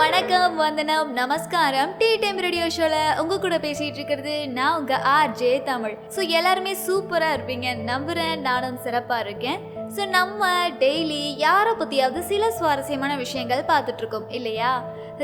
வணக்கம், வந்தனம், நமஸ்காரம். டீ டைம் ரேடியோ ஷோல உங்க கூட பேசிட்டு இருக்கிறது நான் உங்க RJ தமிழ். ஸோ எல்லாருமே சூப்பரா இருப்பீங்க நம்புறேன். நானும் சிறப்பா இருக்கேன். ஸோ நம்ம டெய்லி யாரை பத்தியாவது சில சுவாரஸ்யமான விஷயங்கள் பார்த்துட்டு இருக்கோம் இல்லையா?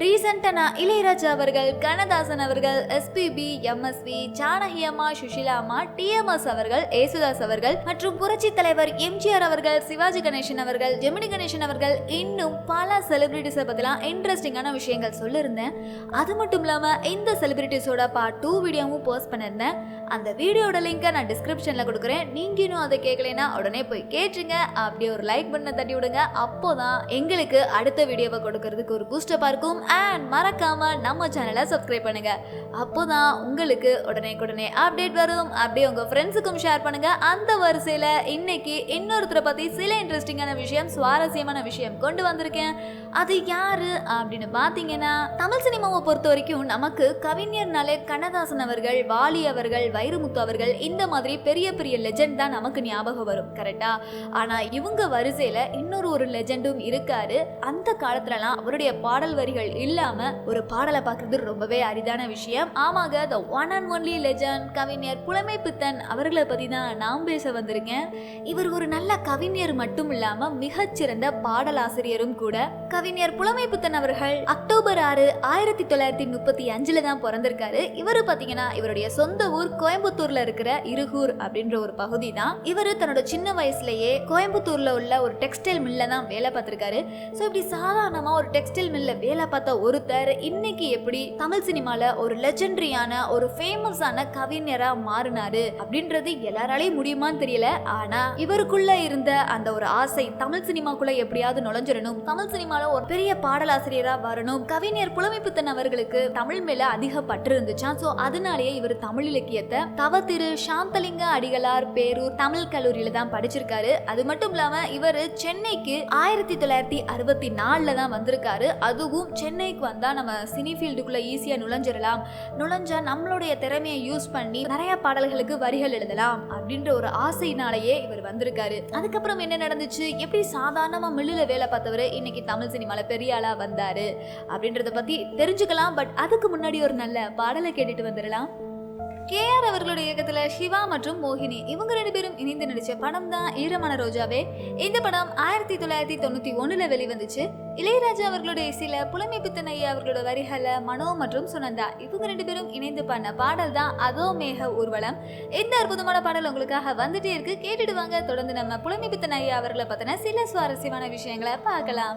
ரீசெண்டாக நான் இளையராஜா அவர்கள், கண்ணதாசன் அவர்கள், SPB, MSV, ஜானகி அம்மா, சுஷிலா அம்மா, TMS அவர்கள், ஏசுதாஸ் அவர்கள் மற்றும் புரட்சி தலைவர் MGR அவர்கள், சிவாஜி கணேசன் அவர்கள், ஜெமினி கணேசன் அவர்கள், இன்னும் பல செலிபிரிட்டிஸை பற்றிலாம் இன்ட்ரெஸ்டிங்கான விஷயங்கள் சொல்லியிருந்தேன். அது மட்டும் இல்லாமல் இந்த செலிபிரிட்டிஸோட பார்ட் 2 வீடியோவும் போஸ்ட் பண்ணியிருந்தேன். அந்த வீடியோட லிங்கை நான் டிஸ்கிரிப்ஷனில் கொடுக்குறேன். நீங்கள் இன்னும் அதை கேட்கலைன்னா உடனே போய் கேட்டுருங்க. அப்படியே ஒரு லைக் பண்ண தட்டி விடுங்க. அப்போதான் எங்களுக்கு அடுத்த வீடியோவை கொடுக்கறதுக்கு ஒரு பூஸ்டப்பாக இருக்கும். அண்ட் மறக்காம நம்ம சேனலை சப்ஸ்கிரைப் பண்ணுங்க. அப்போதான் உங்களுக்கு உடனே அப்டேட் வரும். அப்படியே உங்க ஃப்ரெண்ட்ஸுக்கும் ஷேர் பண்ணுங்க. அந்த வரிசையில இன்னைக்கு இன்னொருத்தரை பத்தி சில இன்ட்ரெஸ்டிங்கான விஷயம், சுவாரஸ்யமான விஷயம் கொண்டு வந்திருக்கேன். அது யாரு அப்படின்னு பாத்தீங்கன்னா, தமிழ் சினிமாவை பொறுத்த வரைக்கும் நமக்கு கவிஞர்னாலே கண்ணதாசன் அவர்கள், வாலி அவர்கள், வைரமுத்து அவர்கள், இந்த மாதிரி பெரிய பெரிய லெஜெண்ட் தான் நமக்கு ஞாபகம் வரும். கரெக்டா? ஆனா இவங்க வரிசையில இன்னொரு லெஜெண்டும் இருக்காரு. அந்த காலத்துலலாம் அவருடைய பாடல் வரிகள் இல்லாம ஒரு பாடலை பார்க்கறது ரொம்பவே அரிதான விஷயம். ஆமாங்க, the one and only legend கவிஞர் புலமைப்பித்தன் அவர்களை பத்தி தான் நான் பேச வந்திருக்கேன். இவர் ஒரு நல்ல கவிஞர் மட்டும் இல்லாம மிகச்சிறந்த பாடலாசிரியரும் கூட. கவிஞர் புலமைப்பித்தன் அவர்கள் அக்டோபர் 6, 1935 தான் பிறந்திருக்காரு. இவரு பாத்தீங்கன்னா இவருடைய சொந்த ஊர் கோயம்புத்தூர்ல இருக்கிற இருகூர் அப்படின்ற ஒரு பகுதி தான். இவரு தன்னோட சின்ன வயசுலயே கோயம்புத்தூர்ல உள்ள ஒரு டெக்ஸ்டைல் மில்ல தான் வேலை பார்த்திருக்காரு. ஸோ இப்படி சாதாரணமா ஒரு டெக்ஸ்டைல் மில்ல வேலை பார்த்த ஒருத்தர் இன்னைக்கு எப்படி தமிழ் சினிமால ஒரு லெஜெண்டரியான ஒரு ஃபேமஸான கவிஞரா மாறினாரு அப்படின்றது எல்லாராலையும் முடியுமான்னு தெரியல. ஆனா இவருக்குள்ள இருந்த அந்த ஒரு ஆசை, தமிழ் சினிமாக்குள்ள எப்படியாவது நுழைஞ்சிடணும், தமிழ் சினிமால ஒரு பெரிய பாடலாசிரியரா வரணும். கவிஞர் புலமைப்பித்தன் அவர்களுக்கு தமிழ் மேல அதிக பற்று இருந்துச்சா. ஸோ அதனாலேயே இவர் தமிழ் இலக்கியத்தை தவ திரு சாந்தலிங்க அடிகளார் பேரூர் தமிழ் கல்லூரியில தான் படிச்சிருக்காரு. அது மட்டும் இல்லாம இவர் சென்னைக்கு 1964 தான் வந்திருக்காரு. அதுவும் சென்னைக்கு வந்தா நம்ம சினி ஃபீல்டுக்குள்ள ஈஸியா நுழைஞ்சா நம்மளுடைய திறமையை யூஸ் பண்ணி நிறைய பாடல்களுக்கு வரிகள் எழுதலாம் அப்படின்ற ஒரு ஆசையினாலேயே இவர் வந்திருக்காரு. அதுக்கப்புறம் என்ன நடந்துச்சு, எப்படி சாதாரணமா மில்லுல வேலை பார்த்தவர் இன்னைக்கு தமிழ் சினிமால பெரிய ஆளா வந்தாரு அப்படின்றத பத்தி தெரிஞ்சுக்கலாம். பட் அதுக்கு முன்னாடி ஒரு நல்ல பாடலை கேட்டுட்டு வந்துடலாம். KR அவர்களுடைய இயக்கத்துல சிவா மற்றும் மோகினி இவங்க 2 பேரும் இணைந்து நடிச்ச படம் தான் ஈரமான ரோஜாவே. இந்த படம் 1991 வெளிவந்துச்சு. இளையராஜா அவர்களுடைய இசையில புலமைப்பித்தன் ஐயா அவர்களோட வரிகளை மனோ மற்றும் சுனந்தா இவங்க 2 பேரும் இணைந்து பண்ண பாடல் தான் அதோ மேக ஊர்வலம். இந்த அற்புதமான பாடல் உங்களுக்காக வந்துட்டே இருக்கு. கேட்டுட்டு வாங்க. தொடர்ந்து நம்ம புலமைப்பித்தன் ஐயா அவர்களை பத்தின சில சுவாரஸ்யமான விஷயங்களை பார்க்கலாம்.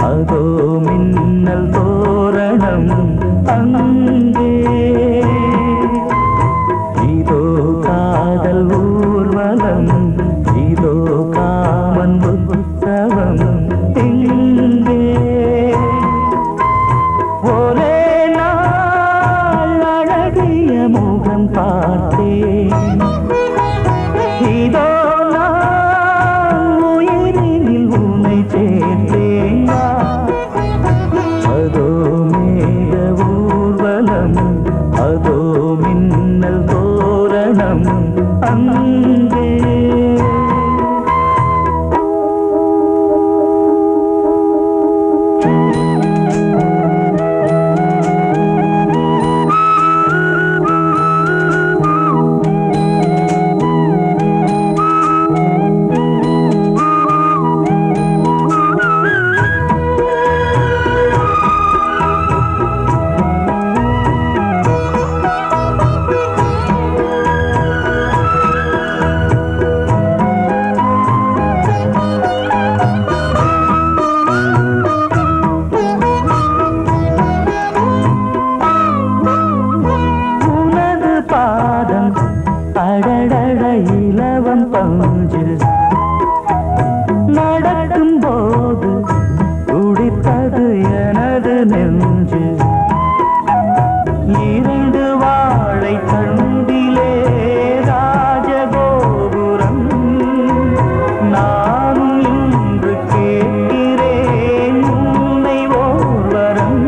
அதோ மின்னல் தோரணம் அங்கே, இதோ காதல் ஊர்வலம், இதோ காமன் உற்சவம் எங்கே. ஒரே நாள் அழகிய முகம் பார்த்தேன், இதோ அதோ மின்னல் தோரணம் அங்கே. இலவம் பஞ்சு நடக்கும் போது துடித்தது எனது நெஞ்சு இரண்டு வாழை தண்டிலே ராஜகோபுரம் நானும் இன்று கேட்கிறேன் உன்னை ஓர்வரம்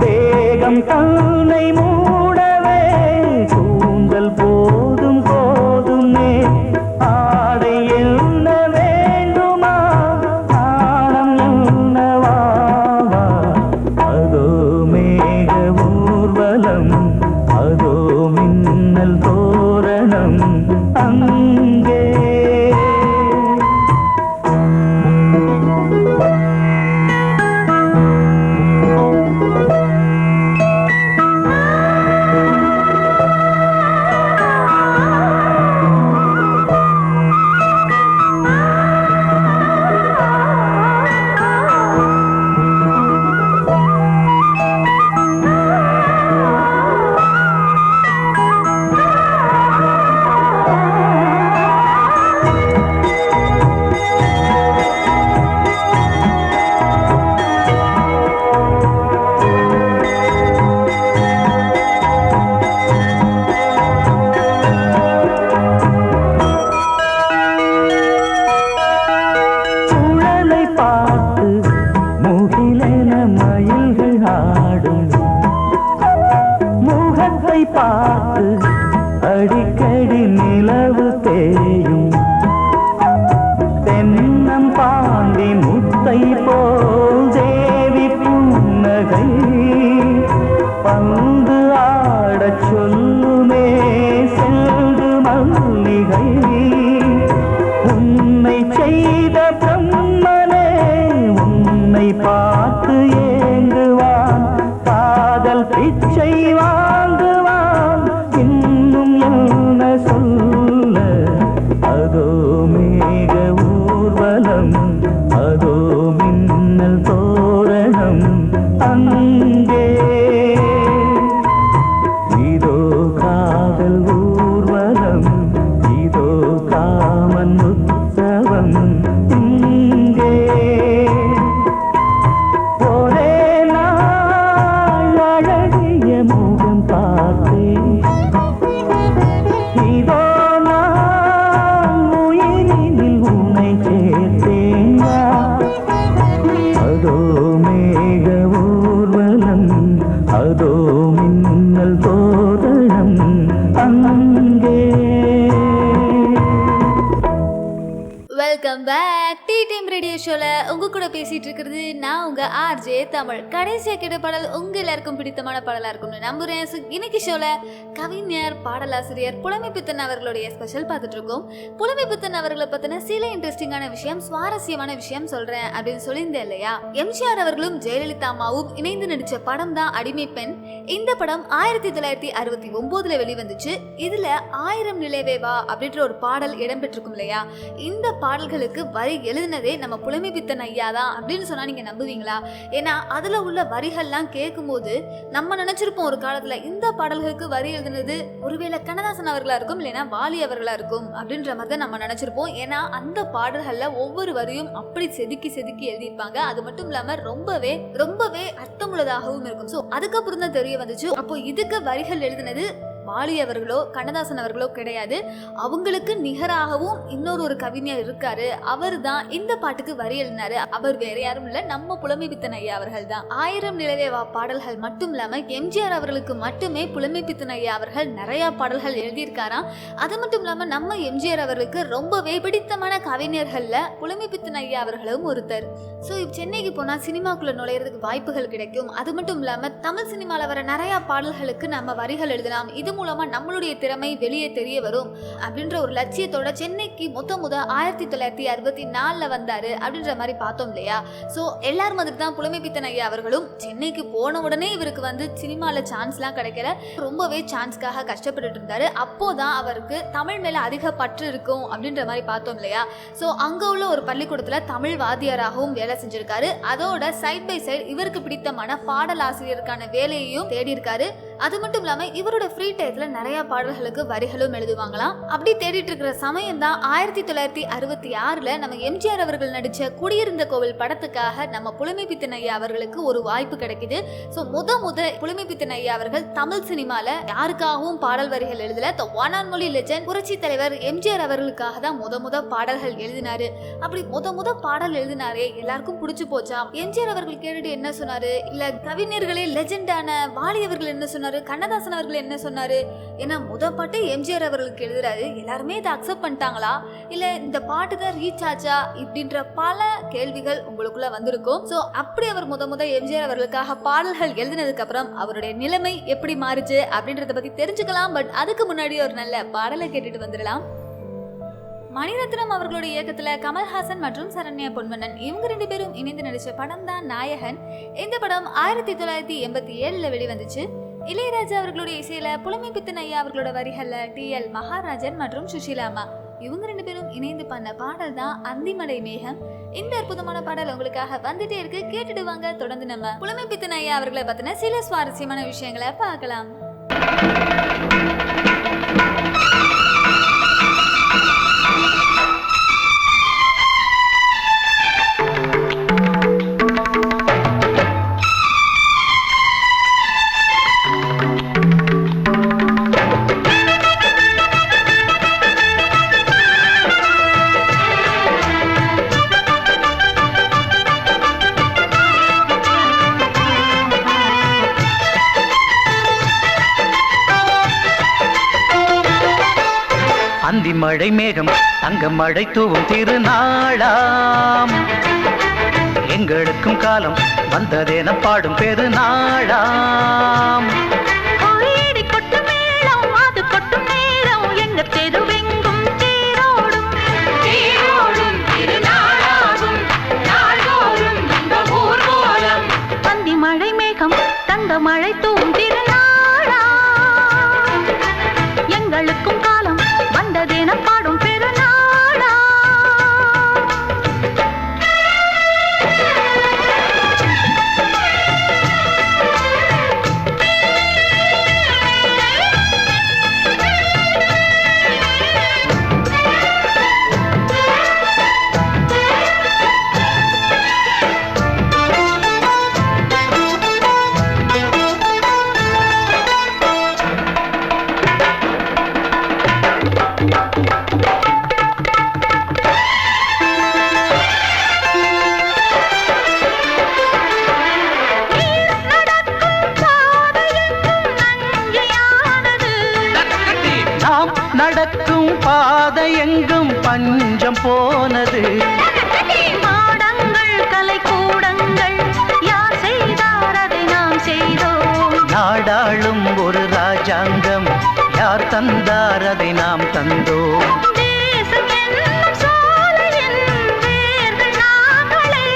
தேகம் தன்னை மூடவே கூந்தல் போதும் போதுமே ஆடை என்ன வேண்டுமா ஆடம் என்னவா அதோ மேக ஊர்வலம் அதோ மின்னல் தோரணம் அங்கே சுழலை பார்த்து முகிலென மயில்கள் ஆடும் முகத்தை பார்த்து அடிக்கடி நிலவு தேயும் தென்னம் பாண்டி முத்தை போல் தேவி புன்னகை பந்து ஆடச் சொல்லுமே செல்கு மல்லிகை உன்னை செய்த பிரம்மனே உன்னை பார்த்து ஏங்குவான் காதல் பிச்சை வாங்குவான் இன்னும் என்ன சொல்ல அதோ மேக ஊர்வலம் அதோ மின்னல் தோரணம் அங்கே இதோ காதல் ஊர்வலம் இதோ காமன் உற்சவம் இங்கே ஒரே நாள் அழகிய முகம் பார்த்தேன் இதோ நான் உயிரினில் உன்னை சேர்த்தேன் அதோ மேக ஊர்வலம் அதோ மின்னல் தோரணம் அங்கே welcome back tea time radio ஷோல உங்க கூட பேசிட்டு இருக்கிறது நான் உங்க ஆர்ஜே தமிழ். கடைசியா கேட்ட பாடல் உங்க எல்லாருக்கும் பிடித்தமான பாடலா இருக்கும்னு நம்புறேன். So, இன்னைக்கு ஷோல கவிஞர் பாடலாசிரியர் புலமைப்பித்தன் அவர்களுடைய ஸ்பெஷல் பார்த்துட்டு இருக்கோம். புலமைப்பித்தன் அவர்களை பத்தின சில இன்ட்ரெஸ்டிங்கான விஷயம் சுவாரஸ்யமான விஷயம் சொல்றேன் அப்படின்னு சொல்லியிருந்தேன் இல்லையா. எம்ஜிஆர் அவர்களும் ஜெயலலிதா அம்மாவும் இணைந்து நடிச்ச படம் தான் அடிமை பெண். இந்த படம் 1969 வெளிவந்துச்சு. இதுல 1000 நிலவே வா அப்படின்ற ஒரு பாடல் இடம்பெற்றிருக்கும் இல்லையா. இந்த பாடல்களுக்கு வரி எழுதினதே நம்ம புலமைப்பித்தன் ஐயா தான் அப்படின்னு சொன்னா நீங்க நம்புவீங்களா? ஏன்னா அதுல உள்ள வரிகள்லாம் கேட்கும் போது நம்ம நினைச்சிருப்போம் ஒரு காலத்துல இந்த பாடல்களுக்கு வரி எழுதினது ஒருவேளை கண்ணதாசன் அவர்களா இருக்கும், இல்லைன்னா வாலி அவர்களா இருக்கும் அப்படின்ற மாதிரி தான் நம்ம நினைச்சிருப்போம். ஏன்னா அந்த பாடல்கள்ல ஒவ்வொரு வரியும் அப்படி செதுக்கி செதுக்கி எழுதியிருப்பாங்க. அது மட்டும் இல்லாம ரொம்பவே ரொம்பவே அர்த்தமுள்ளதாகவும் இருக்கும். ஸோ அதுக்கப்புறம் தான் தெரிய வந்துச்சு, அப்போ இதுக்கு வரிகள் எழுதினது வாலி அவர்களோ கண்ணதாசன் அவர்களோ கிடையாது. அவங்களுக்கு நிகராகவும் இன்னொரு கவிஞர் இருக்காரு, அவர் தான் இந்த பாட்டுக்கு வரி எழுதினாரு. அவர் வேற யாரும் இல்ல, நம்ம புலமைப்பித்தன் ஐயா அவர்கள் தான். 1000 நிலவே வா பாடல்கள் மட்டும் இல்லாம எம்ஜிஆர் அவர்களுக்கு மட்டுமே புலமைப்பித்தன் ஐயா அவர்கள் நிறைய பாடல்கள் எழுதியிருக்காராம். அது மட்டும் இல்லாம நம்ம எம்ஜிஆர் அவர்களுக்கு ரொம்பவே பிடித்தமான கவிஞர்கள்ல புலமைப்பித்தன் ஐயா அவர்களும் ஒருத்தர். ஸோ சென்னைக்கு போனா சினிமாக்குள்ள நுழையிறதுக்கு வாய்ப்புகள் கிடைக்கும். அது மட்டும் இல்லாம தமிழ் சினிமால வர நிறைய பாடல்களுக்கு நம்ம வரிகள் எழுதலாம், இது மூலமா நம்மளுடைய திறமை வெளியே தெரிய வரும் அப்படின்ற ஒரு லட்சியத்தோட சென்னைக்கு முத 1964 வந்தாரு அப்படின்ற மாதிரி பார்த்தோம் இல்லையா. ஸோ எல்லாரும் மாதிரி தான் புலமைப்பித்தன் ஐயா அவர்களும் சென்னைக்கு போன உடனே இவருக்கு வந்து சினிமால சான்ஸ்லாம் கிடைக்கல, ரொம்பவே சான்ஸ்க்காக கஷ்டப்பட்டு இருந்தாரு. அப்போதான் அவருக்கு தமிழ் மேல அதிக பற்று இருக்கும் அப்படின்ற மாதிரி பார்த்தோம் இல்லையா. ஸோ அங்க உள்ள ஒரு பள்ளிக்கூடத்துல தமிழ் வாத்தியாராகவும் வேலை செஞ்சிருக்காரு. அதோட சைட் பை சைடு இவருக்கு பிடித்தமான பாடல் ஆசிரியருக்கான வேலையையும் தேடி இருக்காரு. அது மட்டும் இல்லாம இவரோட ஃப்ரீ டயத்துல நிறைய பாடல்களுக்கு வரிகளும் எழுதுவாங்களாம். அப்படி தேடிட்டு இருக்கிற சமயம் தான் 1966 நம்ம எம்ஜிஆர் அவர்கள் நடிச்ச குடியிருந்த கோவில் படத்துக்காக நம்ம புலமைப்பித்தன் ஐயா அவர்களுக்கு ஒரு வாய்ப்பு கிடைக்குது. ஸோ முத புலமைப்பித்தன் ஐயா அவர்கள் தமிழ் சினிமால யாருக்காகவும் பாடல் வரிகள் எழுதல. The one and only legend புரட்சி தலைவர் எம்ஜிஆர் அவர்களுக்காக தான் முத பாடல்கள் எழுதினாரு. அப்படி முத பாடல் எழுதினாரே எல்லாருக்கும் பிடிச்சு போச்சா. எம்ஜிஆர் அவர்கள் கேட்டுட்டு என்ன சொன்னாரு, இல்ல கவிஞர்களே லெஜெண்டான வாலி அவர்கள் என்ன சொன்னாரு, கண்ணதாசன் அவர்கள் என்ன சொன்னாரு, ஏன்னா பாட்டு எம்ஜிஆர் அவர்களுக்கு எழுதுறாரு, எல்லாருமே இதை அக்செப்ட் பண்ணிட்டாங்களா, இல்ல இந்த பாட்டு தான் ரீச் ஆச்சா, இப்படின்ற பல கேள்விகள் உங்களுக்குள்ள வந்திருக்கும். ஸோ அப்படி அவர் முத எம்ஜிஆர் அவர்களுக்காக பாடல்கள் எழுதினதுக்கு அப்புறம் அவருடைய நிலைமை எப்படி மாறுச்சு அப்படின்றத பத்தி தெரிஞ்சுக்கலாம். பட் அதுக்கு முன்னாடி ஒரு நல்ல பாடலை கேட்டுட்டு வந்துடலாம். மணிரத்னம் அவர்களுடைய இயக்கத்துல கமல்ஹாசன் மற்றும் சரண்யா பொன்வண்ணன் இவங்க 2 பேரும் இணைந்து நடிச்ச படம் தான் நாயகன். இந்த படம் 1987 வெளிவந்துச்சு. இளையராஜா அவர்களுடைய இசையில புலமைப்பித்தன் ஐயா அவர்களோட வரிகள்ல TL மகாராஜன் மற்றும் சுஷீலாமா இவங்க 2 பேரும் இணைந்து பண்ண பாடல் தான் அந்திமடை மேகம். இந்த அற்புதமான பாடல் உங்களுக்காக வந்துட்டே இருக்கு, கேட்டுட்டு வாங்க. தொடர்ந்து நம்ம புலமைப்பித்தன் ஐயா அவர்களை பத்தின சில சுவாரஸ்யமான விஷயங்களை பார்க்கலாம். மழை மேகம் தங்க மழை தூவும் திருநாளாம், எங்களுக்கும் காலம் வந்ததென பாடும் பெருநாளாம். மழை மேகம் தங்க மழை தூவும் திருநாளா, எங்களுக்கும் காலம் வந்ததென பாடும் பெருநாளா. நடக்கும் பாதை எங்கும் பஞ்சம் போனது, மாடங்கள் கலை கூடங்கள் யார் செய்தார் அதை நாம் செய்தோம். நாடாளும் ஒரு ராஜாங்கம் யார் தந்தார் அதை நாம் தந்தோம். தேசம் என்னும் சோலையின் வேர்கள் நாங்களே,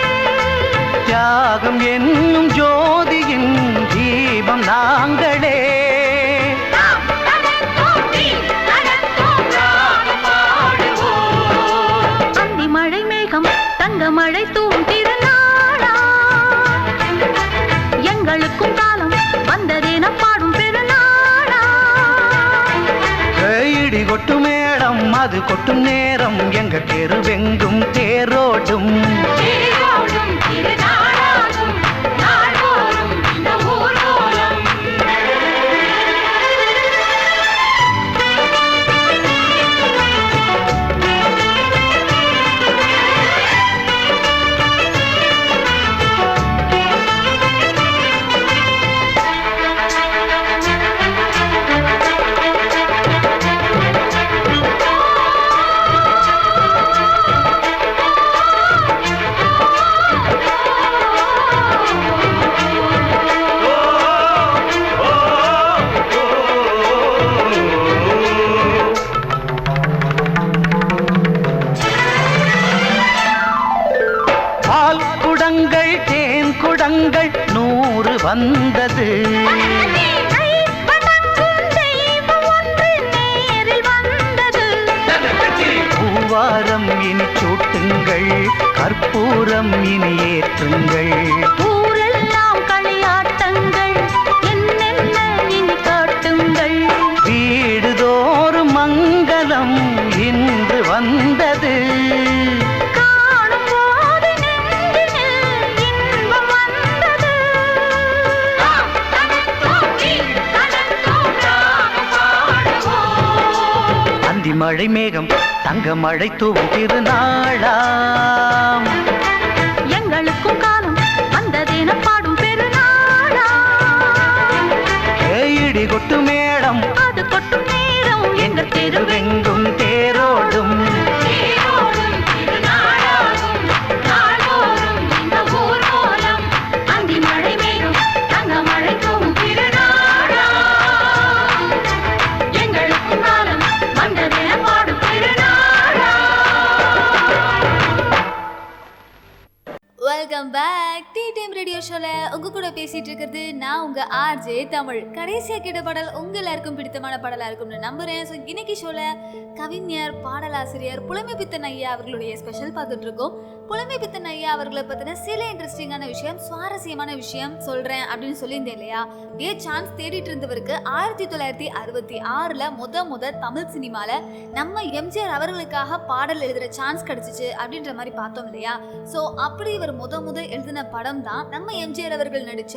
தியாகம் என்னும் ஜோதியின் தீபம் நாங்களே. மழை மேகம் தங்க மழை தூவும் திருநாளா, எங்களுக்கும் காலம் வந்ததென பாடும் பெருநாளா. இடி கொட்டும் மேடம் அது கொட்டும் நேரம், எங்க தெருவெங்கும் தேரோடும் குடங்கள் 100 வந்தது, பூவாரம் இனி சூட்டுங்கள், கற்பூரம் இனி ஏற்றுங்கள், ஊரெல்லாம் களியாட்டங்கள் என்னென்ன இனி இன்று வந்தது. காணும் போது நெஞ்சினில் இன்பம் வந்தது. அந்தி மழை மேகம் தங்க மழை தூவும் திருநாளாம். எங்களுக்கும் காலம் வந்ததென பாடும் பெருநாளா. இடி கொட்டு மேடம் அது கொட்டும் நேரம் எங்கள் தெருவெங்கும் தெருவெங்கும் தேரோடும். அந்தி மழை மேகம் தங்க மழை தூவும் திருநாளா. எங்களுக்கும் காலம் வந்ததென பாடும் பெருநாளா. Welcome back tea time radio ஷோல உங்க கூட பேசிட்டு இருக்கிறது நான் உங்க ஆர்ஜே தமிழ். கடைசியா கேட்ட பாடல் உங்க எல்லாருக்கும் பிடித்தமான பாடலா இருக்கும்னு நம்புறேன். ஸோ இன்னைக்கு ஷோல கவிஞர், பாடலாசிரியர் புலமை பித்தன் ஐயா அவர்களுடைய ஸ்பெஷல் பார்த்துட்டு இருக்கோம். புலமை பித்தன் ஐயா அவர்களை பத்தின சில இன்ட்ரெஸ்டிங்கான விஷயம், சுவாரஸ்யமான விஷயம் சொல்றேன் அப்படின்னு சொல்லியிருந்தேன் இல்லையா. இதே சான்ஸ் தேடிட்டு இருந்தவருக்கு 1966 முத தமிழ் சினிமால நம்ம எம்ஜிஆர் அவர்களுக்காக பாடல் எழுதுற சான்ஸ் கிடைச்சிச்சு அப்படின்ற மாதிரி பார்த்தோம் இல்லையா. ஸோ அப்படி இவர் முத எழுதின படம் தான் நம்ம எம்ஜிஆர் அவர்கள் நடிச்ச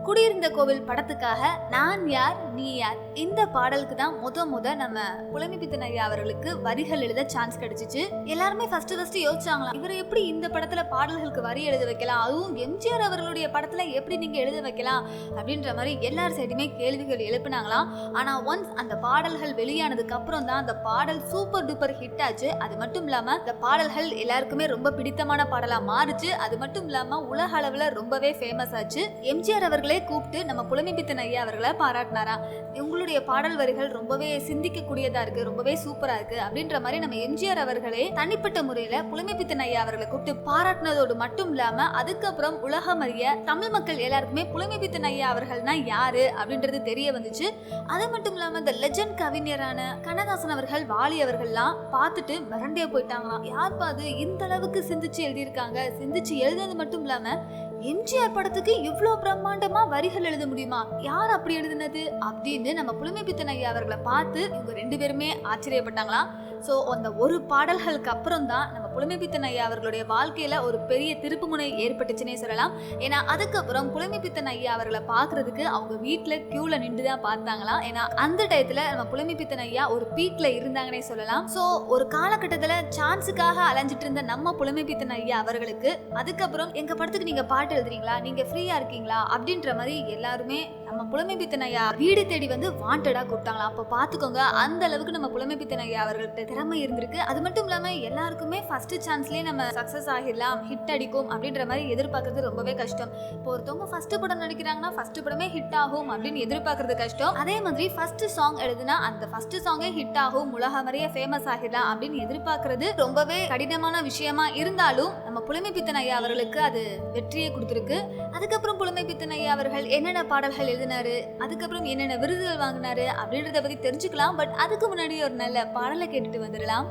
குடியிருந்த கோவில் படத்துக்காக நான் யார் நீ யார். இந்த பாடலுக்கு தான் முத நம்ம புலமை பித்தன் ஐயா அவர்களுக்கு வரிகள் எழுத சான்ஸ் கிடைச்சிச்சு. எல்லாருமே ஃபர்ஸ்ட் யோசிச்சாங்களாம், இவர் எப்படி இந்த படத்துல பாடல்களுக்கு வரி எழுத வைக்கலாம், அதுவும் எம்ஜிஆர் அவர்களுடைய படத்துல எப்படி நீங்க எழுத வைக்கலாம் அப்படின்ற மாதிரி எல்லார் சைடுமே கேள்விகள் எழுப்பினாங்களாம். ஆனா ஒன்ஸ் அந்த பாடல்கள் வெளியானதுக்கு அப்புறம் தான் அந்த பாடல் சூப்பர் டூப்பர் ஹிட் ஆச்சு. அது மட்டும் இல்லாம இந்த பாடல்கள் எல்லாருக்குமே ரொம்ப பிடித்தமான பாடலா மாறுச்சு. அது மட்டும் இல்லாம உலக அளவுல ரொம்பவே ஃபேமஸ் ஆச்சு. எம்ஜிஆர் அவர்களே கூப்பிட்டு நம்ம புலமை பித்தன் ஐயா அவர்களை பாராட்டினாராம். உங்களுடைய பாடல் வரிகள் ரொம்பவே சிந்திக்க கூடியதா இருக்கு, ரொம்பவே சூப்பரா இருக்கு அப்படின்ற மாதிரி நம்ம எம்ஜிஆர் அவர்களே தனிப்பட்ட முறையில புலமை பித்தன் ஐயா அவர்களை கூப்பிட்டு பாராட்டினதோடு மட்டும் இல்லாம அதுக்கப்புறம் உலகம் அறிய தமிழ் மக்கள் எல்லாருக்குமே புலமை பித்தன் ஐயா அவர்கள்னா யாரு அப்படின்றது தெரிய வந்துச்சு. அது மட்டும் இல்லாம இந்த லெஜண்ட் கவிஞரான கண்ணதாசன் அவர்கள், வாலி அவர்கள்லாம் பார்த்துட்டு மிரண்டே போயிட்டாங்களாம். யார்ப்பா அது இந்த அளவுக்கு சிந்திச்சு எழுதியிருக்காங்க, சிந்திச்சு எழுதுனது மட்டும் இல்லாம எம்ஜிஆர் படத்துக்கு இவ்வளவு பிரம்மாண்டமா வரிகள் எழுத முடியுமா, யார் அப்படி எழுதுனது அப்படின்னு நம்ம புலமை பித்தன் ஐயா அவர்களை பார்த்து இவங்க 2 பேருமே ஆச்சரியப்பட்டாங்களாம். ஸோ அந்த ஒரு பாடல்களுக்கு அப்புறம் தான் நம்ம புலமை பித்தன் ஐயா அவர்களுடைய வாழ்க்கையில ஒரு பெரிய திருப்புமுனை ஏற்பட்டுச்சுன்னே சொல்லலாம். ஏன்னா அதுக்கப்புறம் புலமை பித்தன் ஐயா அவர்களை பார்க்கறதுக்கு அவங்க வீட்டில் கியூல நின்று தான் பார்த்தாங்களாம். ஏன்னா அந்த டயத்துல நம்ம புலமை பித்தன் ஐயா ஒரு பீக்ல இருந்தாங்கன்னே சொல்லலாம். ஸோ ஒரு காலகட்டத்தில் சான்ஸுக்காக அலைஞ்சிட்டு இருந்த நம்ம புலமை பித்தன் ஐயா அவர்களுக்கு அதுக்கப்புறம் எங்க படத்துக்கு நீங்க பாட்டு எழுதுறீங்களா, நீங்க ஃப்ரீயா இருக்கீங்களா அப்படின்ற மாதிரி எல்லாருமே நம்ம புலமை பித்தன் ஐயா வீடு தேடி வந்து வாண்டடா கூப்பிட்டாங்களா. அப்போ பார்த்துக்கோங்க அந்த அளவுக்கு நம்ம புலமை பித்தன் ஐயா அவர்கள்ட்ட திறமை இருந்திருக்கு. அது மட்டும் இல்லாம எல்லாருக்குமே ஃபர்ஸ்ட் சான்ஸ்லயே நம்ம சக்சஸ் ஆகிடலாம், ஹிட் அடிக்கும் அப்படின்ற மாதிரி எதிர்பார்க்கறது ரொம்பவே கஷ்டம். இப்போ ஒருத்தவங்க ஃபர்ஸ்ட் படம் நடிக்கிறாங்கன்னா ஃபர்ஸ்ட் படமே ஹிட் ஆகும் அப்படின்னு எதிர்பார்க்கறது கஷ்டம். அதே மாதிரி ஃபர்ஸ்ட் சாங் எழுதுனா அந்த ஃபர்ஸ்ட் சாங்கே ஹிட் ஆகும், உலகம் வரைய ஃபேமஸ் ஆகிடலாம் அப்படின்னு எதிர்பார்க்கறது ரொம்பவே கடினமான விஷயமா இருந்தாலும் நம்ம புலமை பித்தன் ஐயா அவர்களுக்கு அது வெற்றியை கொடுத்துருக்கு. அதுக்கப்புறம் புலமை பித்தன் ஐயா அவர்கள் என்னென்ன பாடல்கள் எழுதினாரு, அதுக்கப்புறம் என்னென்ன விருதுகள் வாங்கினாரு அப்படின்றத பத்தி தெரிஞ்சுக்கலாம். பட் அதுக்கு முன்னாடி ஒரு நல்ல பாடலை கேட்டுட்டு வந்துடலாம்.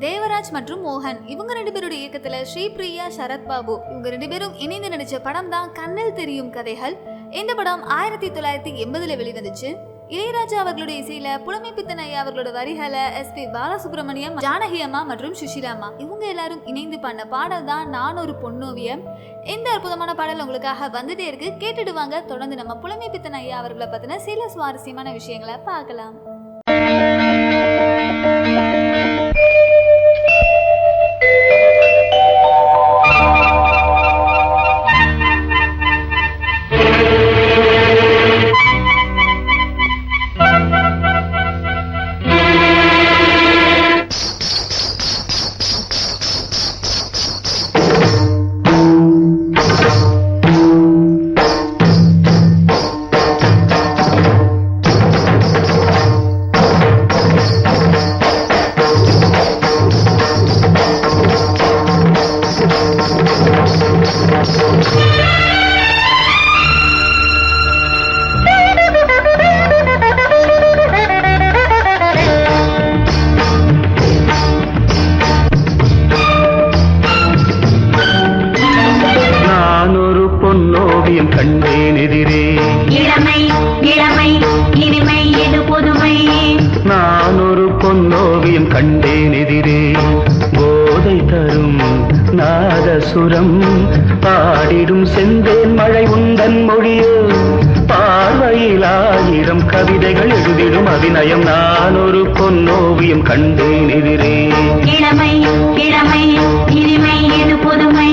தேவராஜ் மற்றும் மோகன் இவங்க 2 பேருடைய இயக்கத்துல ஸ்ரீபிரியா, சரத் பாபு இவங்க 2 பேரும் இணைந்து நடிச்ச படம் தான் கண்ணில் தெரியும் கதைகள். இந்த படம் 1980 வெளிவந்துச்சு. இளையராஜா அவர்களுடைய இசையில புலமை பித்தன் ஐயா அவர்களோட வரிகளை எஸ்பி பாலசுப்ரமணியம், ஜானகி அம்மா மற்றும் சுஷிலாமா இவங்க எல்லாரும் இணைந்து பண்ண பாடல் தான் நான் ஒரு பொன்னோவியம். இந்த அற்புதமான பாடல் உங்களுக்காக வந்துட்டே இருக்கு, கேட்டுட்டு வாங்க. தொடர்ந்து நம்ம புலமை பித்தன் ஐயா அவர்களை பத்தின சில சுவாரஸ்யமான விஷயங்களை பார்க்கலாம். கண்டேன் எதிரே போதை தரும் நாதசுரம் பாடிடும் செந்தேன் மழை உந்தன் மொழியோ பார்வையில் 1000 கவிதைகள் எழுதிடும் அபிநயம் நான் ஒரு பொன்னோவியம் கண்டேன் எதிரே இளமை இளமை இனிமை இது புதுமை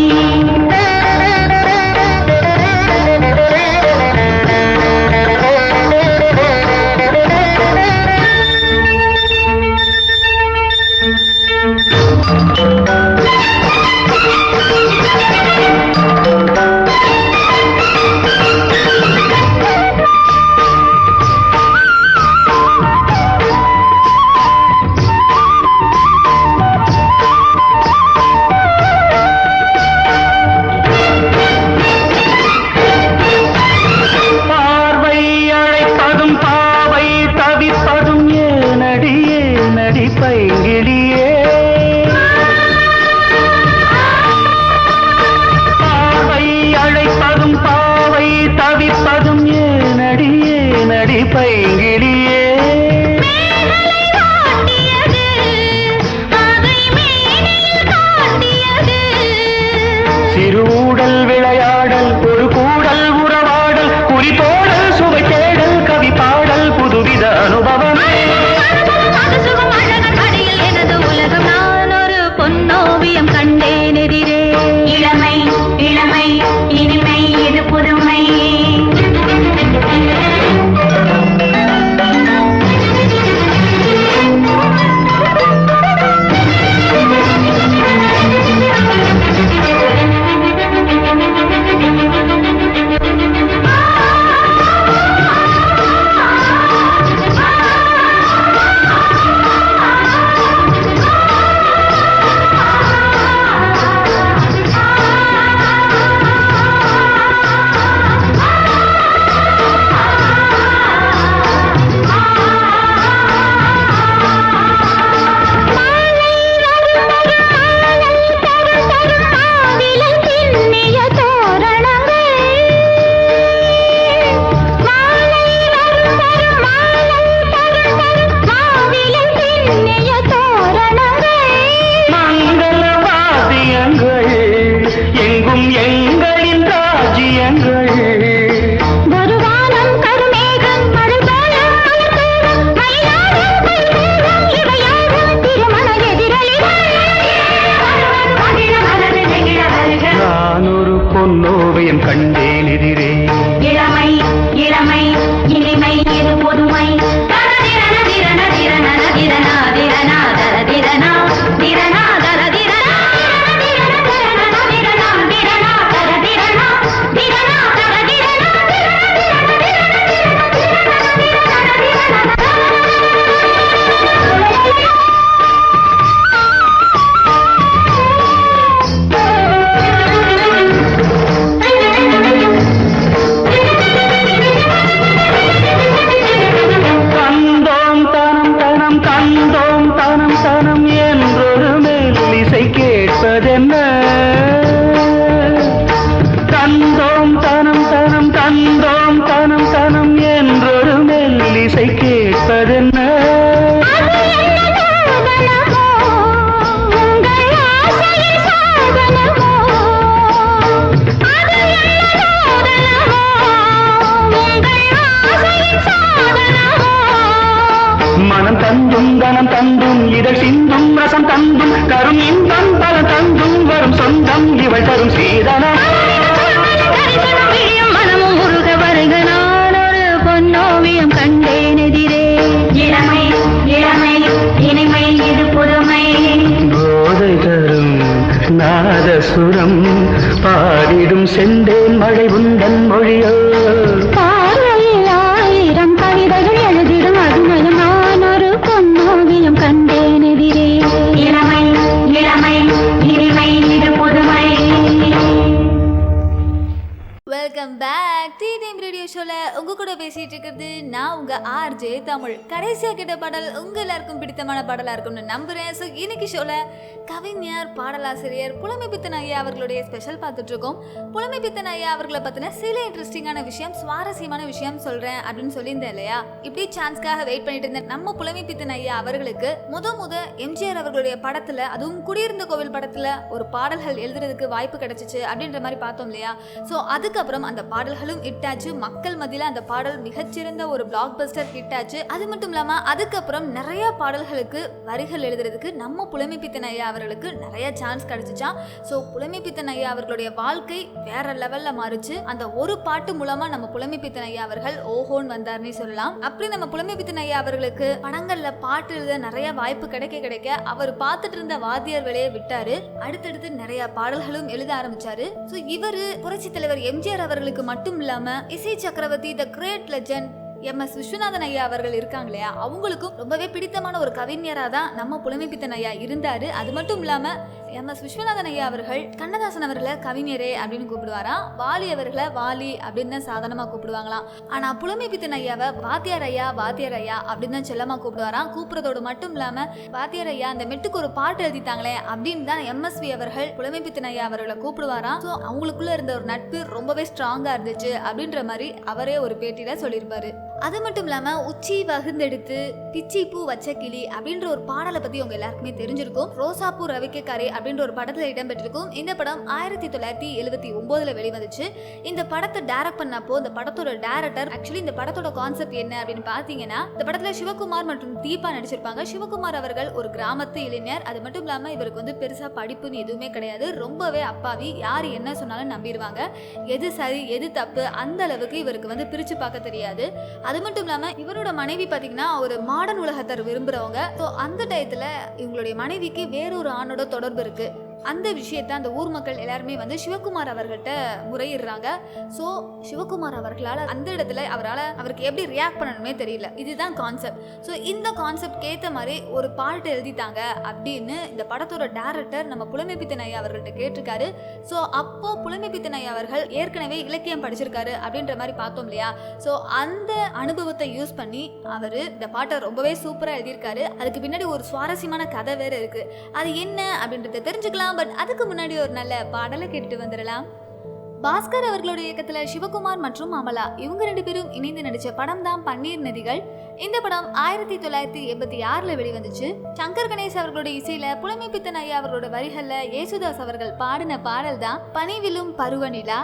சுரம் பாடிடும் செந்தேன் மழை உந்தன் மொழியோ பார்வையில் 1000 கவிதைகள் எழுதிடும் அபிநயம் நான் ஒரு பொன்னோவியம் கண்டேன் எதிரே இளமை இளமை இனிமை இது புதுமை. Welcome back tea time radio ஷோல உங்க கூட பேசிட்டு இருக்கிறது நான் உங்க ஆர்ஜே தமிழ். கடைசியா கேட்ட பாடல் உங்க எல்லாருக்கும் பிடித்தமான பாடலா இருக்கும்னு நம்புறேன். ஸோ இன்னைக்கு ஷோல கவிஞர், பாடலாசிரியர் புலமைப்பித்தன் ஐயா அவர்களுடைய ஸ்பெஷல் பார்த்துட்டு இருக்கோம். புலமைப்பித்தன் ஐயா அவர்களை பத்தின சில இன்ட்ரெஸ்டிங்கான விஷயம், சுவாரஸ்யமான விஷயம் சொல்றேன் அப்படின்னு சொல்லியிருந்தேன் இல்லையா? இப்படி சான்ஸ்க்காக வெயிட் பண்ணிட்டு இருந்த நம்ம புலமைப்பித்தன் ஐயா அவர்களுக்கு முத எம்ஜிஆர் அவர்களுடைய படத்துல, அதுவும் குடியிருந்த கோவில் படத்துல ஒரு பாடல்கள் எழுதுறதுக்கு வாய்ப்பு கிடைச்சிச்சு அப்படின்ற மாதிரி பார்த்தோம் இல்லையா? ஸோ அதுக்கப்புறம் அந்த பாடல்களும் ஹிட்டாச்சு. மக்கள் மத்தியில அந்த பாடல் மிகச்சிறந்த ஒரு பிளாக் பஸ்டர் ஹிட்டாச்சு. அது மட்டும் இல்லாம அதுக்கப்புறம் நிறைய பாடல்களுக்கு வரிகள் எழுதுறதுக்கு நம்ம புலமைப்பித்தன் ஐயா அவர்களுக்கு நிறைய சான்ஸ் கிடைச்சிச்சா. ஸோ புலமைப்பித்தன் ஐயா அவர்களுடைய வாழ்க்கை வேற லெவல்ல மாறுச்சு. அந்த ஒரு பாட்டு மூலமா நம்ம புலமைப்பித்தன் ஐயா அவர்கள் ஓஹோன்னு வந்தார்னே சொல்லலாம். அப்படி நம்ம புலமைப்பித்தன் ஐயா அவர்களுக்கு படங்கள்ல பாட்டு எழுத நிறைய வாய்ப்பு கிடைக்க அவர் பார்த்துட்டு இருந்த வாத்தியார் வேலையை விட்டாரு. அடுத்தடுத்து நிறைய பாடல்களும் எழுத ஆரம்பிச்சாரு. ஸோ இவரு புரட்சி தலைவர் எம்ஜிஆர் அவர்களுக்கு மட்டும் இல்லாம இசை சக்கரவர்த்தி, the great legend MS Viswanathan ஐயா அவர்கள் இருக்காங்க இல்லையா, அவங்களுக்கும் ரொம்பவே பிடித்தமான ஒரு கவிஞரா தான் நம்ம புலமைப்பித்தன் ஐயா இருந்தாரு. அது மட்டும் இல்லாம MS விஸ்வநாதன் ஐயா அவர்கள் கண்ணதாசன் அவர்களை கவிஞரே அப்படின்னு கூப்பிடுவாராம், வாலி அவர்களை வாலி அப்படின்னு தான் சாதாரணமா கூப்பிடுவாங்களாம். ஆனா புலமைப்பித்தன் ஐயாவை வாத்தியார் ஐயா அப்படின்னு தான் செல்லமா கூப்பிடுவாராம். கூப்பிடுறதோடு மட்டும் இல்லாம வாத்தியார் ஐயா அந்த மெட்டுக்கு ஒரு பாட்டு எழுதிட்டாங்களே அப்படின்னு தான் MSV அவர்கள் புலமைப்பித்தன் ஐயா அவர்களை கூப்பிடுவாராம். ஸோ அவங்களுக்குள்ள இருந்த ஒரு நட்பு ரொம்பவே ஸ்ட்ராங்கா இருந்துச்சு அப்படின்ற மாதிரி அவரே ஒரு பேட்டியில சொல்லியிருப்பாரு. அது மட்டும் இல்லாம உச்சி வகுந்தெடுத்து பிச்சி பூ வச்ச கிளி அப்படின்ற ஒரு பாடலை பத்தி உங்க எல்லாருக்குமே தெரிஞ்சிருக்கும். ரோசாப்பூ ரவிக்கக்காரி அப்படின்ற ஒரு படத்துல இடம்பெற்றிருக்கும். இந்த படம் 1979 வெளிவந்துச்சு. இந்த படத்தை டைரக்ட் பண்ணப்போ இந்த படத்தோட டைரக்டர், ஆக்சுவலி இந்த படத்தோட கான்செப்ட் என்ன அப்படின்னு பாத்தீங்கன்னா, இந்த படத்துல சிவகுமார் மற்றும் தீபா நடிச்சிருப்பாங்க. சிவகுமார் அவர்கள் ஒரு கிராமத்து இளைஞர். அது மட்டும் இல்லாம இவருக்கு வந்து பெருசா படிப்புன்னு எதுவுமே கிடையாது. ரொம்பவே அப்பாவி, யாரு என்ன சொன்னாலும் நம்பிடுவாங்க. எது சரி எது தப்பு அந்த அளவுக்கு இவருக்கு வந்து பிரிச்சு பார்க்க தெரியாது. அது மட்டும் இல்லாம இவரோட மனைவி பாத்தீங்கன்னா ஒரு மாடர்ன் உலகத்தை விரும்புறவங்க. ஸோ அந்த டயத்துல இவங்களுடைய மனைவிக்கு வேறொரு ஆணோட தொடர்பு இருக்கு. அந்த விஷயத்த அந்த ஊர் மக்கள் எல்லாருமே வந்து சிவகுமார் அவர்கிட்ட முறையிடுறாங்க. ஸோ சிவகுமார் அவர்களால் அந்த இடத்துல அவருக்கு எப்படி ரியாக்ட் பண்ணணுமே தெரியல. இதுதான் கான்செப்ட். ஸோ இந்த கான்செப்ட் ஏற்ற மாதிரி ஒரு பாட்டு எழுதிட்டாங்க அப்படின்னு இந்த படத்தோட டைரக்டர் நம்ம புலமைப்பித்தன் ஐயா அவர்கள்ட்ட கேட்டிருக்காரு. ஸோ அப்போ புலமைப்பித்தன் ஐயா அவர்கள் ஏற்கனவே இலக்கியம் படிச்சிருக்காரு அப்படின்ற மாதிரி பார்த்தோம் இல்லையா? ஸோ அந்த அனுபவத்தை யூஸ் பண்ணி அவர் இந்த பாட்டை ரொம்பவே சூப்பராக எழுதியிருக்காரு. அதுக்கு பின்னாடி ஒரு சுவாரஸ்யமான கதை வேற இருக்கு. அது என்ன அப்படின்றத தெரிஞ்சுக்கலாம். பட் அதுக்கு முன்னாடி ஒரு நல்ல பாடலை கேட்டுட்டு வந்துடலாம். பாஸ்கர் அவர்களுடைய இயக்கத்துல சிவகுமார் மற்றும் அமலா இவங்க 2 பேரும் இணைந்து நடிச்ச படம் தான் பன்னீர் நதிகள். இந்த படம் 1986 வெளிவந்துச்சு. சங்கர் கணேஷ் அவர்களுடைய இசையில புலமைப்பித்தன் ஐயா அவர்களோட வரிகள்ல யேசுதாஸ் அவர்கள் பாடின பாடல் தான் பனிவிலும் பருவநிலா.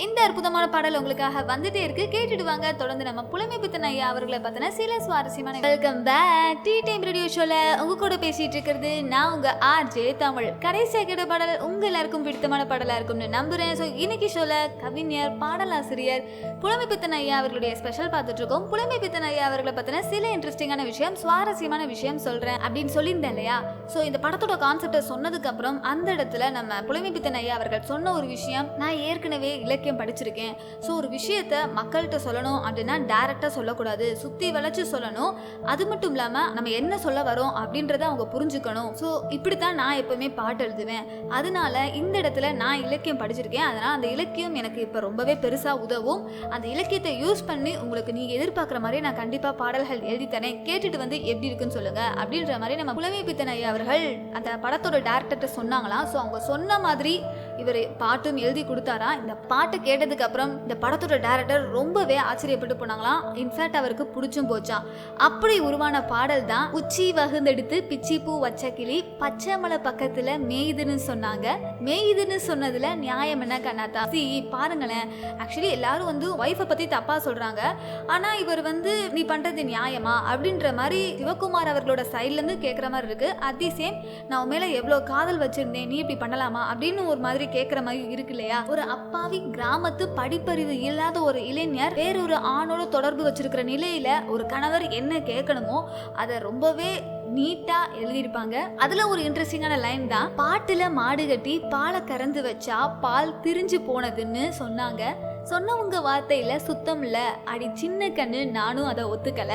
இந்த அற்புதமான பாடல் உங்களுக்காக வந்துட்டே இருக்கு, கேட்டுட்டு வாங்க. தொடர்ந்து நம்ம புலமைப்பித்தன் ஐயா அவர்களை பத்தின சில சுவாரஸ்யமான welcome back tea time radio ஷோல உங்க கூட பேசிட்டு இருக்கிறது நான் உங்க ஆர்ஜே தமிழ். கடைசியா கேட்ட பாடல் உங்க எல்லாருக்கும் பிடித்தமான பாடலா இருக்கும்னு நம்புறேன். ஸோ இன்னைக்கு ஷோல கவிஞர், பாடலாசிரியர் புலமைப்பித்தன் ஐயா அவர்களுடைய ஸ்பெஷல் பார்த்துட்டு இருக்கோம். புலமைப்பித்தன் ஐயா அவர்களை பத்தின சில இன்ட்ரெஸ்டிங்கான விஷயம், சுவாரஸ்யமான விஷயம் சொல்றேன் அப்படின்னு சொல்லியிருந்தேன் இல்லையா? ஸோ இந்த படத்தோட கான்செப்டை சொன்னதுக்கு அப்புறம் அந்த இடத்துல நம்ம புலமைப்பித்தன் ஐயா அவர்கள் சொன்ன ஒரு விஷயம், நான் ஏற்கனவே படிச்சிருக்கேன். ஸோ ஒரு விஷயத்த மக்கள்கிட்ட சொல்லணும் அப்படின்னா டைரக்டா சொல்லக்கூடாது, சுத்தி வளைச்சு சொல்லணும். அது மட்டும் இல்லாம நம்ம என்ன சொல்ல வரோம் அப்படின்றத அவங்க புரிஞ்சுக்கணும். ஸோ இப்படித்தான் நான் எப்பவுமே பாட்டு எழுதுவேன். அதனால இந்த இடத்துல நான் இலக்கியம் படிச்சிருக்கேன், அதனால அந்த இலக்கியம் எனக்கு இப்ப ரொம்பவே பெருசா உதவும். அந்த இலக்கியத்தை யூஸ் பண்ணி உங்களுக்கு நீங்க எதிர்பார்க்குற மாதிரி நான் கண்டிப்பா பாடல்கள் எழுதி தரேன், கேட்டுட்டு வந்து எப்படி இருக்குன்னு சொல்லுங்க அப்படின்ற மாதிரி நம்ம புலமைப்பித்தன் ஐயா அவர்கள் அந்த படத்தோட டைரக்டர்கிட்ட சொன்னாங்களாம். ஸோ அவங்க சொன்ன மாதிரி இவர் பாட்டும் எழுதி கொடுத்தாரா. இந்த பாட்டு கேட்டதுக்கு அப்புறம் இந்த படத்தோட டைரக்டர் ரொம்பவே ஆச்சரியப்பட்டு போனாங்களாம். இன்ஃபேக்ட் அவருக்கு பிடிச்சும் போச்சாம். அப்படி உருவான பாடல் தான் உச்சி வகுந்தெடுத்து பிச்சி பூ வச்ச கிளி பச்சை மலை பக்கத்துல மேயுதுன்னு சொன்னாங்க. மேயுதுன்னு சொன்னதுல நியாயம் என்ன கண்ணாத்தா? பாருங்களேன், ஆக்சுவலி எல்லாரும் வந்து ஒய்ஃபை பத்தி தப்பா சொல்றாங்க. ஆனா இவர் வந்து நீ பண்றது நியாயமா அப்படின்ற மாதிரி சிவகுமார் அவர்களோட சைட்ல இருந்து கேட்கற மாதிரி இருக்கு. அட் தி சேம் நான் உன் மேல எவ்வளவு காதல் வச்சிருந்தேன், நீ இப்படி பண்ணலாமா அப்படின்னு ஒரு மாதிரி கேட்கற மாதிரி இருக்கு இல்லையா? ஒரு அப்பாவி கிராமத்து படிப்பறிவு இல்லாத ஒரு இளைஞர் வேறொரு ஆணோட தொடர்பு வச்சிருக்கிற நிலையில ஒரு கணவர் என்ன கேட்கணுமோ அதை ரொம்பவே நீட்டா எழுதியிருப்பாங்க. அதுல ஒரு இன்ட்ரெஸ்டிங்கான லைன் தான், பாட்டுல மாடு கட்டி பாலை கறந்து வச்சா பால் திரிஞ்சு போனதுன்னு சொன்னாங்க. சொன்னவங்க வார்த்தையில சுத்தம் இல்ல, அடி சின்ன கண்ணு, நானும் அதை ஒத்துக்கல.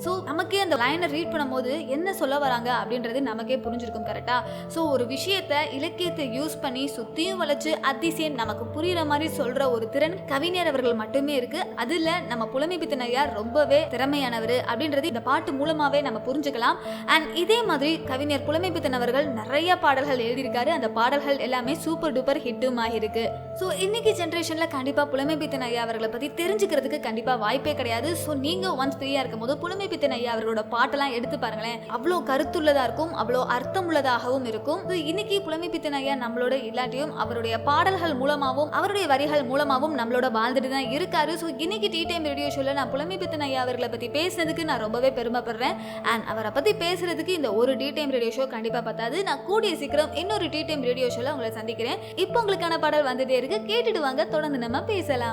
ஸோ நமக்கே அந்த லைனை ரீட் பண்ணும்போது என்ன சொல்ல வராங்க அப்படின்றது நமக்கே புரிஞ்சிருக்கும். கரெக்டா? ஸோ ஒரு விஷயத்த இலக்கியத்தை யூஸ் பண்ணி சுத்தியும் வளைச்சு அதிசயம் நமக்கு புரியுற மாதிரி சொல்ற ஒரு திறன் கவிஞர் அவர்கள் மட்டுமே இருக்கு. அதுல நம்ம புலமைப்பித்தன் ஐயா ரொம்பவே திறமையானவர் அப்படின்றது இந்த பாட்டு மூலமாவே நம்ம புரிஞ்சுக்கலாம். அண்ட் இதே மாதிரி கவிஞர் புலமைப்பித்தன் அவர்கள் நிறைய பாடல்கள் எழுதியிருக்காரு. அந்த பாடல்கள் எல்லாமே சூப்பர் டூப்பர் ஹிட்டும் ஆகிருக்கு. ஸோ இன்னைக்கு ஜென்ரேஷன்ல கண்டிப்பா புலமைப்பித்தன் ஐயா அவர்களை பத்தி தெரிஞ்சுக்கிறதுக்கு கண்டிப்பா வாய்ப்பே கிடையாது. ஸோ நீங்க ஒன்ஸ் ஃப்ரீயா இருக்கும் போது புலமைப்பித்தன் ஐயா அவர்களோட பாட்டெல்லாம் எடுத்து பாருங்களேன். அவ்வளோ கருத்துள்ளதா இருக்கும், அவ்வளோ அர்த்தம் உள்ளதாகவும் இருக்கும். இன்னைக்கு புலமைப்பித்தன் ஐயா நம்மளோட இல்லாட்டியும் அவருடைய பாடல்கள் மூலமாகவும் அவருடைய வரிகள் மூலமாகவும் நம்மளோட வாழ்ந்துட்டு தான் இருக்காரு. ஸோ இன்னைக்கு டீ டைம் ரேடியோ ஷோல நான் புலமைப்பித்தன் ஐயா அவர்களை பத்தி பேசுனதுக்கு நான் ரொம்பவே பெருமைப்படுறேன். அண்ட் அவரை பத்தி பேசுறதுக்கு இந்த ஒரு டீ டைம் ரேடியோ ஷோ கண்டிப்பா பத்தாது. நான் கூடிய சீக்கிரம் இன்னொரு டீ டைம் ரேடியோ ஷோல உங்களை சந்திக்கிறேன். இப்போ உங்களுக்கான பாடல் வந்துட்டே இருக்கு, கேட்டுட்டு வாங்க, தொடர்ந்து நம்ம பேசலாம்.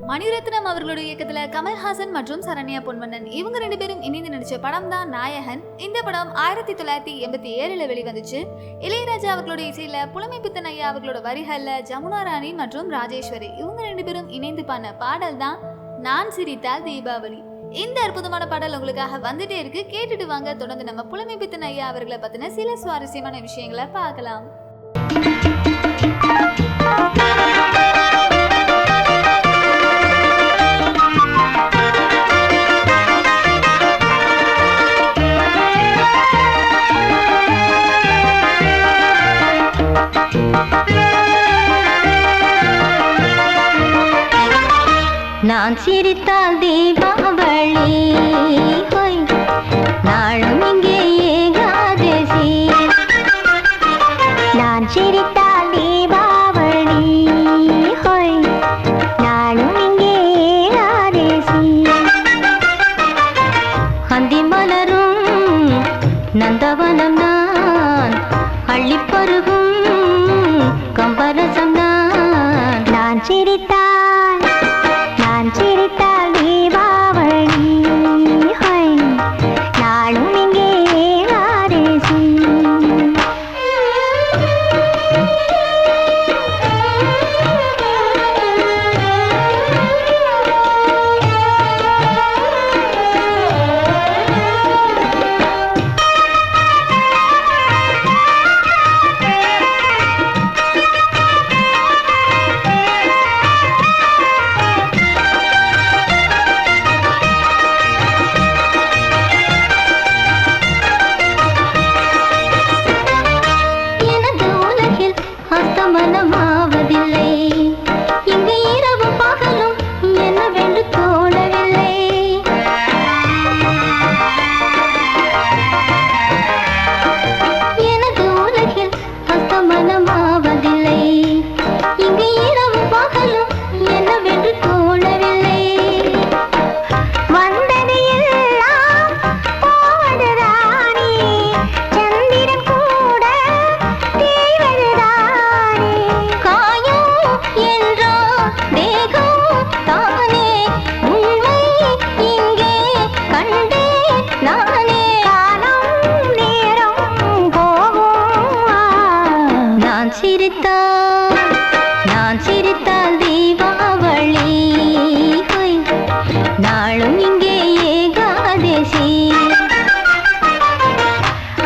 மணிரத்னம் அவர்களுடைய இயக்கத்துல கமல்ஹாசன் மற்றும் சரண்யா பொன்வண்ணன் இவங்க 2 பேரும் இணைந்து நடிச்ச படம் தான் நாயகன். இந்த படம் 1987 வெளிவந்துச்சு. இளையராஜா அவர்களுடைய இசையில புலமைப்பித்தன் ஐயா அவர்களோட வரிகள்ல ஜமுனா ராணி மற்றும் ராஜேஸ்வரி இவங்க 2 பேரும் இணைந்து பாடின பாடல் தான் நான் சிரித்தால் தீபாவளி. இந்த அற்புதமான பாடல் உங்களுக்காக வந்துட்டே இருக்கு, கேட்டுட்டு வாங்க, தொடர்ந்து நம்ம புலமைப்பித்தன் ஐயா அவர்களை பத்தின சில சுவாரஸ்யமான விஷயங்களை பார்க்கலாம். நான் சிரித்தால் தீபாவளி, நாளும் இங்கே ஏகாதசி. நான் சிரித்தால் தீபாவளி, நாளும் இங்கே ஏகாதசி. அந்தி மலரும் நந்தவனம் நான், அள்ளிப்பருகும் கம்பரசம் நான். நான் சிரித்தால் தீபாவளி, நாளும் இங்கே ஏகாதசி. நான் சிரித்தால் தீபாவளி, நாளும் இங்கே ஏகாதசி.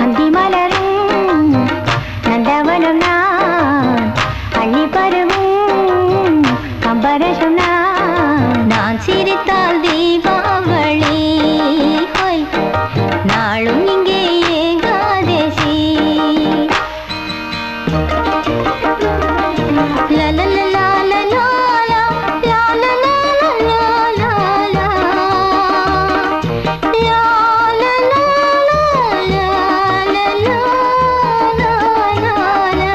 அந்தி மலரும் நந்தவனம் நான், அள்ளி பருவும் கம்பரசம் நான். நான் சிரித்தால் தீபாவளி, நாளும் இங்கே Ekadashi. La la la la la la la la la la la la la la la la la.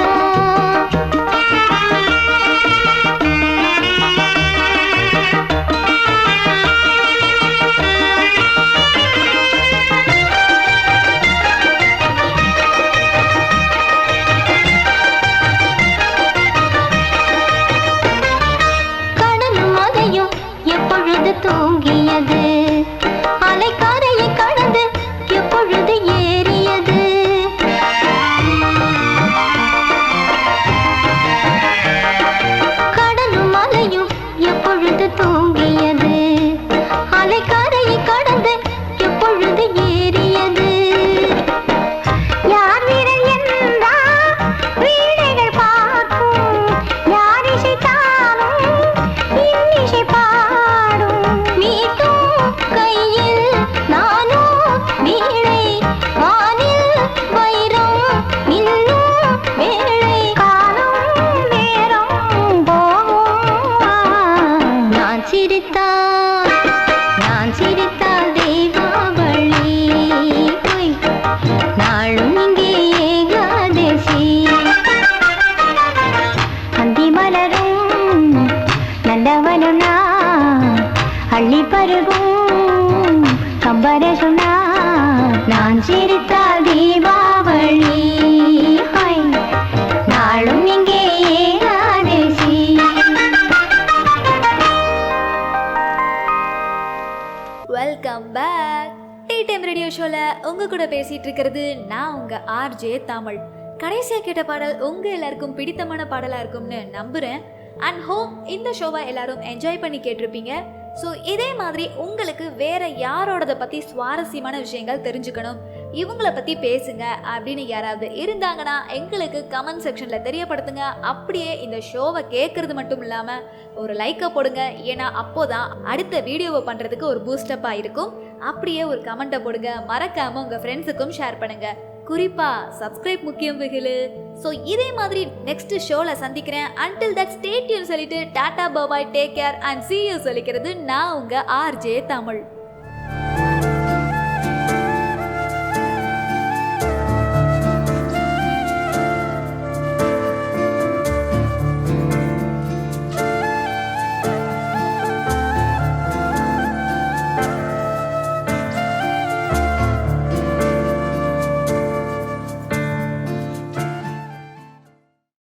உங்க கூட பேசிட்டு இருக்கிறது நான் உங்க ஆர்ஜே தமிழ். கடைசியா கேட்ட பாடல் உங்க எல்லாருக்கும் பிடித்தமான பாடலா இருக்கும்னு நம்புறேன். அண்ட் ஹோப் இந்த ஷோவை எல்லாரும் என்ஜாய் பண்ணி கேட்டிருப்பீங்க. ஸோ இதே மாதிரி உங்களுக்கு வேற யாரோடத பற்றி சுவாரஸ்யமான விஷயங்கள் தெரிஞ்சுக்கணும், இவங்கள பற்றி பேசுங்க அப்படின்னு யாராவது இருந்தாங்கன்னா எங்களுக்கு கமெண்ட் செக்ஷனில் தெரியப்படுத்துங்க. அப்படியே இந்த ஷோவை கேட்குறது மட்டும் இல்லாமல் ஒரு லைக்கை போடுங்க. ஏன்னா அப்போதான் அடுத்த வீடியோவை பண்ணுறதுக்கு ஒரு பூஸ்டப்பாக இருக்கும். அப்படியே ஒரு கமெண்ட்டை போடுங்க. மறக்காமல் உங்கள் ஃப்ரெண்ட்ஸுக்கும் ஷேர் பண்ணுங்கள். குறிப்பா சப்ஸ்கிரைப் முக்கியம் வெகுலு. ஸோ இதே மாதிரி நெக்ஸ்ட் ஷோல சந்திக்கிறேன். அன்டில் தட் ஸ்டே டியூன் சொல்லிட்டு tata bye, take care and see you சொல்லிக்கிறது நான் உங்க ஆர்ஜே தமிழ்.